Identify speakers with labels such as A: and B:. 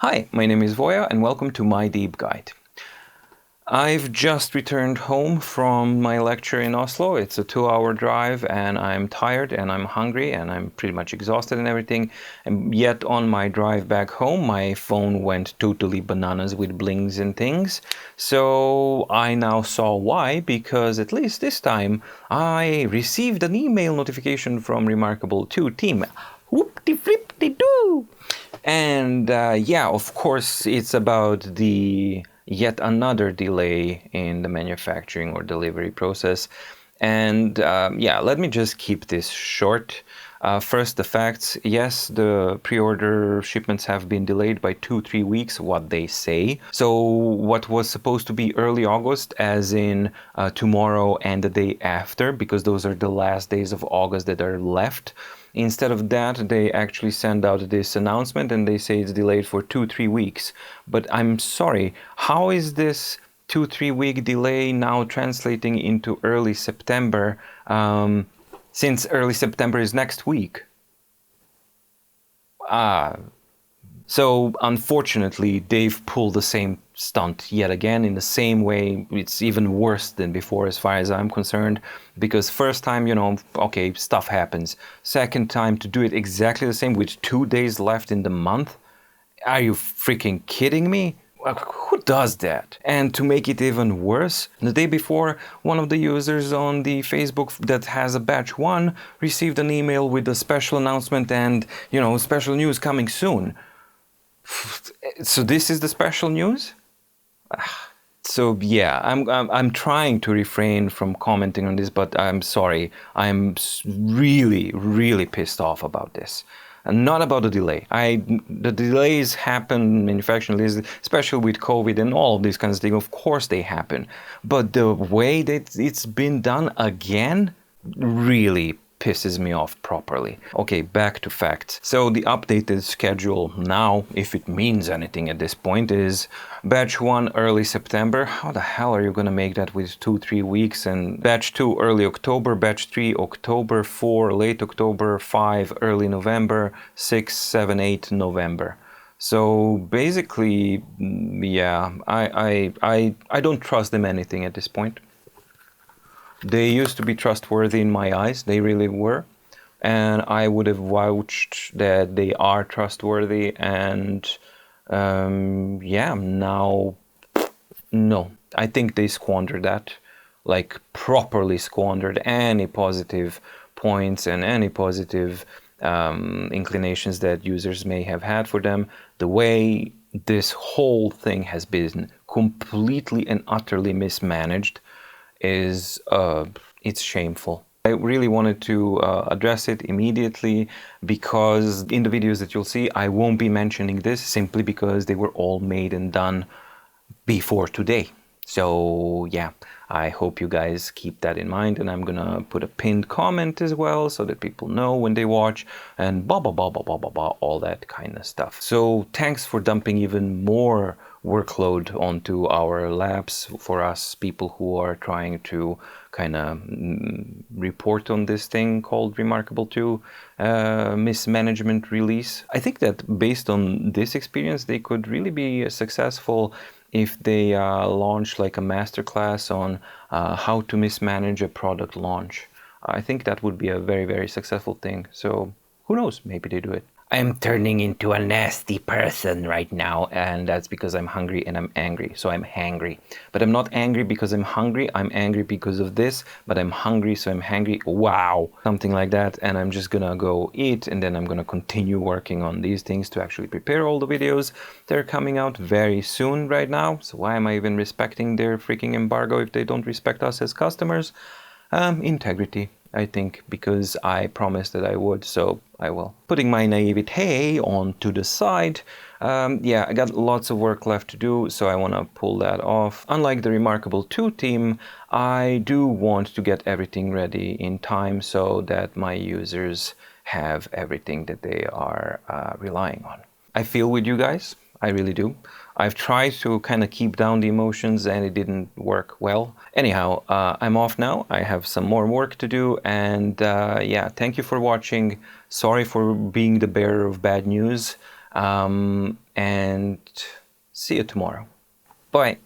A: Hi, my name is Voya and welcome to My Deep Guide. I've just returned home from my lecture in Oslo. It's a 2-hour drive and I'm tired and I'm hungry and I'm pretty much exhausted and everything. And yet on my drive back home, my phone went totally bananas with blings and things. So I now saw why, because at least this time I received an email notification from Remarkable 2 team. Whoop-de-flip-de-doo! And yeah, of course, it's about the yet another delay in the manufacturing or delivery process. And yeah, let me just keep this short. First, the facts. Yes, the pre-order shipments have been delayed by 2-3 weeks, what they say. So what was supposed to be early August, as in tomorrow and the day after, because those are the last days of August that are left. Instead of that, they actually send out this announcement and they say it's delayed for 2-3 weeks. But I'm sorry, how is this 2-3 week delay now translating into early September, since early September is next week? So unfortunately, they've pulled the same stunt yet again in the same way. It's even worse than before as far as I'm concerned, because first time, okay, stuff happens. Second time to do it exactly the same with 2 days left in the month? Are you freaking kidding me? Who does that? And to make it even worse, the day before, one of the users on the Facebook that has a batch 1 received an email with a special announcement and, special news coming soon. So this is the special news? So yeah, I'm trying to refrain from commenting on this, but I'm sorry. I'm really, really pissed off about this. And not about the delay. The delays happen, manufacturing delays, especially with COVID and all of these kinds of things. Of course they happen. But the way that it's been done again really pisses me off properly. Okay, back to facts. So the updated schedule now, if it means anything at this point, is batch 1 early September. How the hell are you gonna make that with 2-3 weeks? And batch 2 early October, batch 3 October, 4 late October, 5 early November, 6, 7, 8 November. So basically, yeah, I don't trust them anything at this point. They used to be trustworthy in my eyes. They really were. And I would have vouched that they are trustworthy. And yeah, now, no. I think they squandered that. Like, properly squandered any positive points and any positive inclinations that users may have had for them. The way this whole thing has been completely and utterly mismanaged is it's shameful. I really wanted to address it immediately, because in the videos that you'll see, I won't be mentioning this simply because they were all made and done before today. So yeah, I hope you guys keep that in mind, and I'm gonna put a pinned comment as well so that people know when they watch, and blah blah blah blah blah blah blah, all that kind of stuff. So thanks for dumping even more workload onto our laps for us people who are trying to kind of report on this thing called Remarkable 2 mismanagement release. I think that based on this experience, they could really be successful if they launch like a masterclass on how to mismanage a product launch. I think that would be a very, very successful thing. So who knows, maybe they do it. I'm turning into a nasty person right now, and that's because I'm hungry and I'm angry. So I'm hangry. But I'm not angry because I'm hungry. I'm angry because of this, but I'm hungry, so I'm hangry. Wow. Something like that. And I'm just gonna go eat, and then I'm gonna continue working on these things to actually prepare all the videos. They're coming out very soon right now. So why am I even respecting their freaking embargo if they don't respect us as customers? Integrity, I think, because I promised that I would, so I will. Putting my naivete on to the side, yeah, I got lots of work left to do, so I want to pull that off. Unlike the Remarkable 2 team, I do want to get everything ready in time so that my users have everything that they are relying on. I feel with you guys. I really do. I've tried to kind of keep down the emotions and it didn't work well. Anyhow, I'm off now. I have some more work to do, and yeah, thank you for watching. Sorry for being the bearer of bad news. And see you tomorrow. Bye.